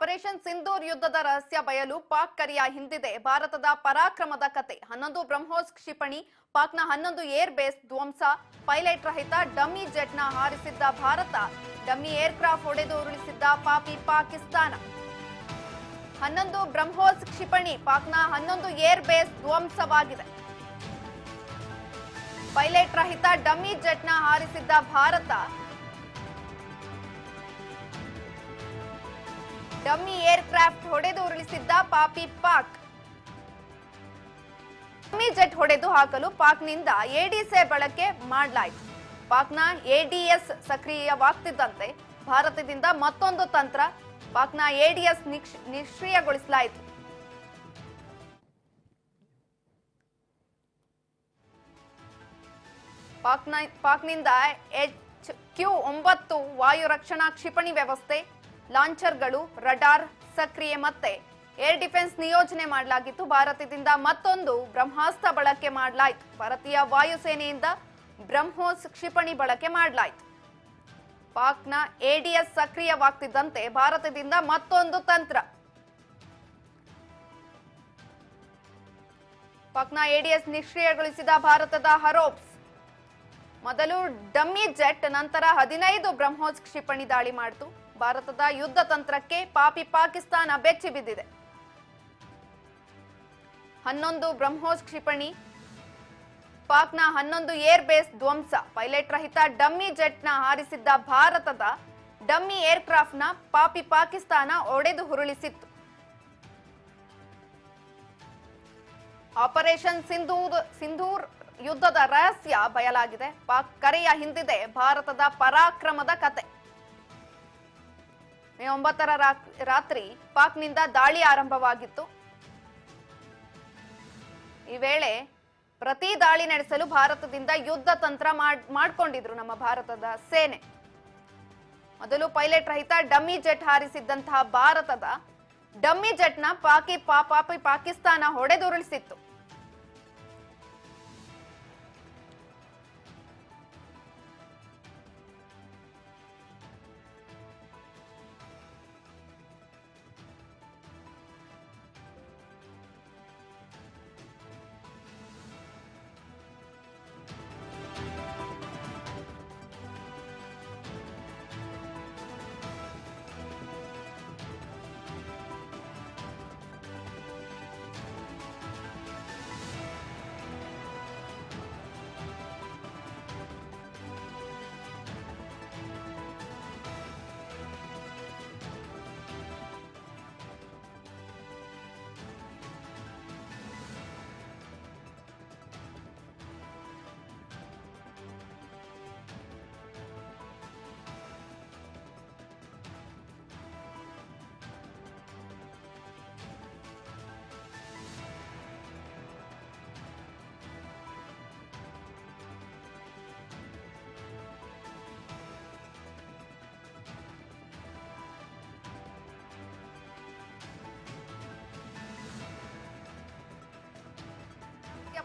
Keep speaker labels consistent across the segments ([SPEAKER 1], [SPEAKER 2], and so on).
[SPEAKER 1] Operation Sindoor ಯುದ್ಧದ ರಹಸ್ಯ ಬಯಲು ಪಾಕ್ ಕರಿಯ ಹಿಂದಿದೆ ಭಾರತದ ಪರಾಕ್ರಮದ ಕತೆ 11 ಬ್ರಹ್ಮೋಸ್ ಕ್ಷಿಪಣಿ ಪಾಕ್ನ 11 ಏರ್ ಬೇಸ್ ಧ್ವಂಸ ಪೈಲಟ್ ರಹಿತ ಡಮ್ಮಿ ಜೆಟ್ನ ಹಾರಿಸಿದ್ದ ಭಾರತ ಡಮ್ಮಿ ಏರ್ಕ್ರಾಫ್ಟ್ ಹೊಡೆದು ಉರುಳಿಸಿದ್ದ ಪಾಪಿ ಪಾಕಿಸ್ತಾನ 11 ಬ್ರಹ್ಮೋಸ್ ಕ್ಷಿಪಣಿ ಪಾಕ್ನ 11 ಏರ್ ಬೇಸ್ ಧ್ವಂಸವಾಗಿದೆ ಪೈಲಟ್ ರಹಿತ ಡಮ್ಮಿ ಜೆಟ್ನ ಹಾರಿಸಿದ್ದ ಭಾರತ ಡಮ್ಮಿ ಏರ್ಕ್ರಾಫ್ಟ್ ಹೊಡೆದು ಉರುಳಿಸಿದ್ದ ಪಾಪಿ ಪಾಕ್ ಡಮ್ಮಿ ಜೆಟ್ ಹೊಡೆದು ಹಾಕಲು ಪಾಕ್ನಿಂದ ಎಡಿಎಸ್ ಬಳಕೆ ಮಾಡಲಾಯಿತು ಪಾಕ್ನ ಎಡಿಎಸ್ ಸಕ್ರಿಯವಾಗ್ತಿದ್ದಂತೆ ಭಾರತದಿಂದ ಮತ್ತೊಂದು ತಂತ್ರ ಪಾಕ್ನ ಎಡಿಎಸ್ ನಿಷ್ಕ್ರಿಯಗೊಳಿಸಲಾಯಿತು ಪಾಕ್ನಿಂದ HQ-9 ವಾಯು ರಕ್ಷಣಾ ಕ್ಷಿಪಣಿ ವ್ಯವಸ್ಥೆ ಲಾಂಚರ್ಗಳು ರಡಾರ್ ಸಕ್ರಿಯ ಮತ್ತೆ ಏರ್ ಡಿಫೆನ್ಸ್ ನಿಯೋಜನೆ ಮಾಡಲಾಗಿತ್ತು ಭಾರತದಿಂದ ಮತ್ತೊಂದು ಬ್ರಹ್ಮಾಸ್ತ್ರ ಬಳಕೆ ಮಾಡಲಾಯಿತು ಭಾರತೀಯ ವಾಯುಸೇನೆಯಿಂದ ಬ್ರಹ್ಮೋಸ್ ಕ್ಷಿಪಣಿ ಬಳಕೆ ಮಾಡಲಾಯಿತು ಪಾಕ್ನ ಎಡಿಎಸ್ ಸಕ್ರಿಯವಾಗ್ತಿದ್ದಂತೆ ಭಾರತದಿಂದ ಮತ್ತೊಂದು ತಂತ್ರ ಪಾಕ್ನ ಎಡಿಎಸ್ ನಿಷ್ಕ್ರಿಯಗೊಳಿಸಿದ ಭಾರತದ ಹರೋಪ್ಸ್ ಮೊದಲು ಡಮ್ಮಿ ಜೆಟ್ ನಂತರ 15 ಬ್ರಹ್ಮೋಸ್ ಕ್ಷಿಪಣಿ ದಾಳಿ ಮಾಡಿತು ಭಾರತದ ಯುದ್ಧ ತಂತ್ರಕ್ಕೆ ಪಾಪಿ ಪಾಕಿಸ್ತಾನ ಬೆಚ್ಚಿ ಬಿದ್ದಿದೆ 11 ಬ್ರಹ್ಮೋಸ್ ಕ್ಷಿಪಣಿ ಪಾಕ್ನ 11 ಏರ್ ಬೇಸ್ ಧ್ವಂಸ ಪೈಲಟ್ ರಹಿತ ಡಮ್ಮಿ ಜೆಟ್ನ ಹಾರಿಸಿದ್ದ ಭಾರತದ ಡಮ್ಮಿ ಏರ್ಕ್ರಾಫ್ಟ್ನ ಪಾಪಿ ಪಾಕಿಸ್ತಾನ ಒಡೆದು ಉರುಳಿಸಿತ್ತು ಆಪರೇಷನ್ ಸಿಂಧೂರ್ ಯುದ್ಧದ ರಹಸ್ಯ ಬಯಲಾಗಿದೆ ಪಾಕ್ ಕರೆಯ ಹಿಂದಿದೆ ಭಾರತದ ಪರಾಕ್ರಮದ ಕತೆ ಮೇ 9 ರಾತ್ರಿ ಪಾಕ್ನಿಂದ ದಾಳಿ ಆರಂಭವಾಗಿತ್ತು ಈ ವೇಳೆ ಪ್ರತಿ ದಾಳಿ ನಡೆಸಲು ಭಾರತದಿಂದ ಯುದ್ಧ ತಂತ್ರ ಮಾಡಿಕೊಂಡಿದ್ರು ನಮ್ಮ ಭಾರತದ ಸೇನೆ ಮೊದಲು ಪೈಲಟ್ ರಹಿತ ಡಮ್ಮಿ ಜೆಟ್ ಹಾರಿಸಿದ್ದಂತಹ ಭಾರತದ ಡಮ್ಮಿ ಜೆಟ್ನ ಪಾಪಿ ಪಾಕಿಸ್ತಾನ ಹೊಡೆದುರುಳಿಸಿತ್ತು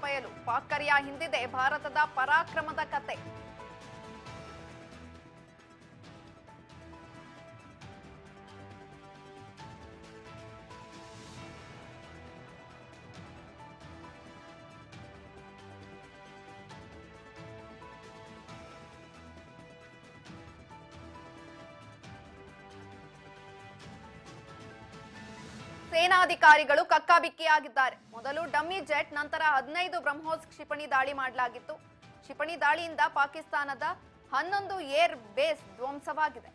[SPEAKER 1] ಬಯಲು ಪಾಕ್ ಕರೆಯ ಹಿಂದಿದೆ ಭಾರತದ ಪರಾಕ್ರಮದ ಕತೆ ಸೇನಾಧಿಕಾರಿಗಳು ಕಕ್ಕಾಬಿಕ್ಕಿಯಾಗಿದ್ದಾರೆ ಮೊದಲು ಡಮ್ಮಿ ಜೆಟ್ ನಂತರ 15 ಬ್ರಹ್ಮೋಸ್ ಕ್ಷಿಪಣಿ ದಾಳಿ ಮಾಡಲಾಗಿತ್ತು ಕ್ಷಿಪಣಿ ದಾಳಿಯಿಂದ ಪಾಕಿಸ್ತಾನದ 11 ಏರ್ ಬೇಸ್ ಧ್ವಂಸವಾಗಿದೆ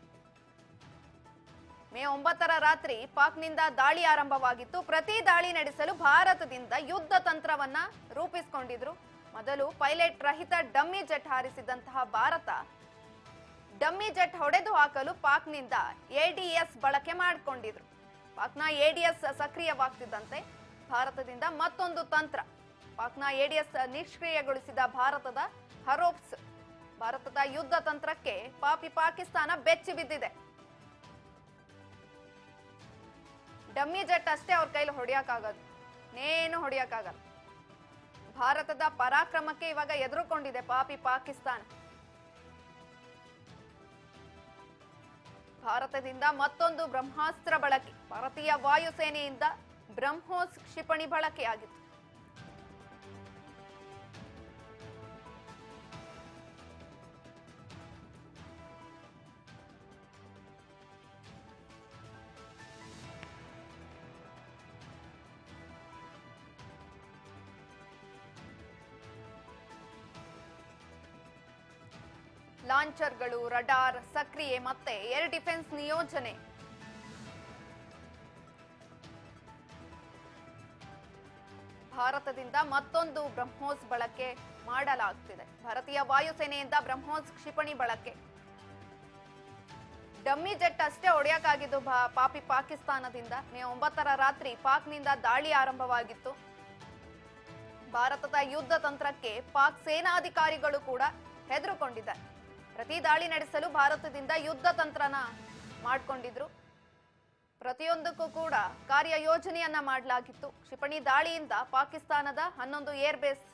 [SPEAKER 1] ಮೇ 9 ರಾತ್ರಿ ಪಾಕ್ನಿಂದ ದಾಳಿ ಆರಂಭವಾಗಿತ್ತು ಪ್ರತಿ ದಾಳಿ ನಡೆಸಲು ಭಾರತದಿಂದ ಯುದ್ಧ ತಂತ್ರವನ್ನ ರೂಪಿಸಿಕೊಂಡಿದ್ರು ಮೊದಲು ಪೈಲಟ್ ರಹಿತ ಡಮ್ಮಿ ಜೆಟ್ ಹಾರಿಸಿದಂತಹ ಭಾರತ ಡಮ್ಮಿ ಜೆಟ್ ಹೊಡೆದು ಹಾಕಲು ಪಾಕ್ನಿಂದ ಎಡಿಎಸ್ ಬಳಕೆ ಮಾಡಿಕೊಂಡಿದ್ರು ಪಾಕ್ನ ಎಡಿಎಸ್ ಸಕ್ರಿಯವಾಗ್ತಿದ್ದಂತೆ ಭಾರತದಿಂದ ಮತ್ತೊಂದು ತಂತ್ರ ಪಾಕ್ನ ಎಡಿಎಸ್ ನಿಷ್ಕ್ರಿಯಗೊಳಿಸಿದ ಭಾರತದ ಹರೋಪ್ಸ್ ಭಾರತದ ಯುದ್ಧ ತಂತ್ರಕ್ಕೆ ಪಾಪಿ ಪಾಕಿಸ್ತಾನ ಬೆಚ್ಚಿ ಬಿದ್ದಿದೆ ಡಮ್ಮಿ ಜೆಟ್ ಅಷ್ಟೇ ಅವ್ರ ಕೈಲಿ ಹೊಡೆಯಕ್ಕಾಗದು ನೇನು ಹೊಡೆಯಕ್ಕಾಗಲ್ಲ ಭಾರತದ ಪರಾಕ್ರಮಕ್ಕೆ ಇವಾಗ ಎದುರುಕೊಂಡಿದೆ ಪಾಪಿ ಪಾಕಿಸ್ತಾನ ಭಾರತದಿಂದ ಮತ್ತೊಂದು ಬ್ರಹ್ಮಾಸ್ತ್ರ ಬಳಕೆ. ಭಾರತೀಯ ವಾಯುಸೇನೆಯಿಂದ ಬ್ರಹ್ಮೋಸ್ ಕ್ಷಿಪಣಿ ಬಳಕೆಯಾಗಿತ್ತು. ಲಾಂಚರ್ಗಳು, ರಡಾರ್ ಸಕ್ರಿಯೆ, ಮತ್ತೆ ಏರ್ ಡಿಫೆನ್ಸ್ ನಿಯೋಜನೆ. ಭಾರತದಿಂದ ಮತ್ತೊಂದು ಬ್ರಹ್ಮೋಸ್ ಬಳಕೆ ಮಾಡಲಾಗ್ತಿದೆ. ಭಾರತೀಯ ವಾಯುಸೇನೆಯಿಂದ ಬ್ರಹ್ಮೋಸ್ ಕ್ಷಿಪಣಿ ಬಳಕೆ. ಡಮ್ಮಿ ಜೆಟ್ ಅಷ್ಟೇ ಹೊಡೆಯಕ್ಕಾಗಿದ್ದು ಪಾಕಿಸ್ತಾನದಿಂದ. ಮೇ 9ರ ರಾತ್ರಿ ಪಾಕ್ನಿಂದ ದಾಳಿ ಆರಂಭವಾಗಿತ್ತು. ಭಾರತದ ಯುದ್ಧ ತಂತ್ರಕ್ಕೆ ಪಾಕ್ ಸೇನಾಧಿಕಾರಿಗಳು ಕೂಡ ಹೆದರುಕೊಂಡಿದ್ದಾರೆ. ಪ್ರತಿ ದಾಳಿ ನಡೆಸಲು ಭಾರತದಿಂದ ಯುದ್ಧ ತಂತ್ರನ ಮಾಡಿಕೊಂಡಿದ್ರು. ಪ್ರತಿಯೊಂದಕ್ಕೂ ಕೂಡ ಕಾರ್ಯ ಯೋಜನೆಯನ್ನ ಮಾಡಲಾಗಿತ್ತು. ಕ್ಷಿಪಣಿ ದಾಳಿಯಿಂದ ಪಾಕಿಸ್ತಾನದ 11 ಏರ್ ಬೇಸ್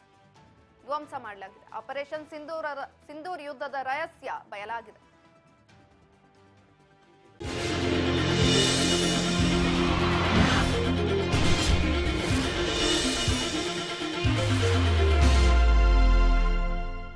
[SPEAKER 1] ಧ್ವಂಸ ಮಾಡಲಾಗಿದೆ. ಆಪರೇಷನ್ ಸಿಂಧೂರ್ ಯುದ್ಧದ ರಹಸ್ಯ ಬಯಲಾಗಿದೆ.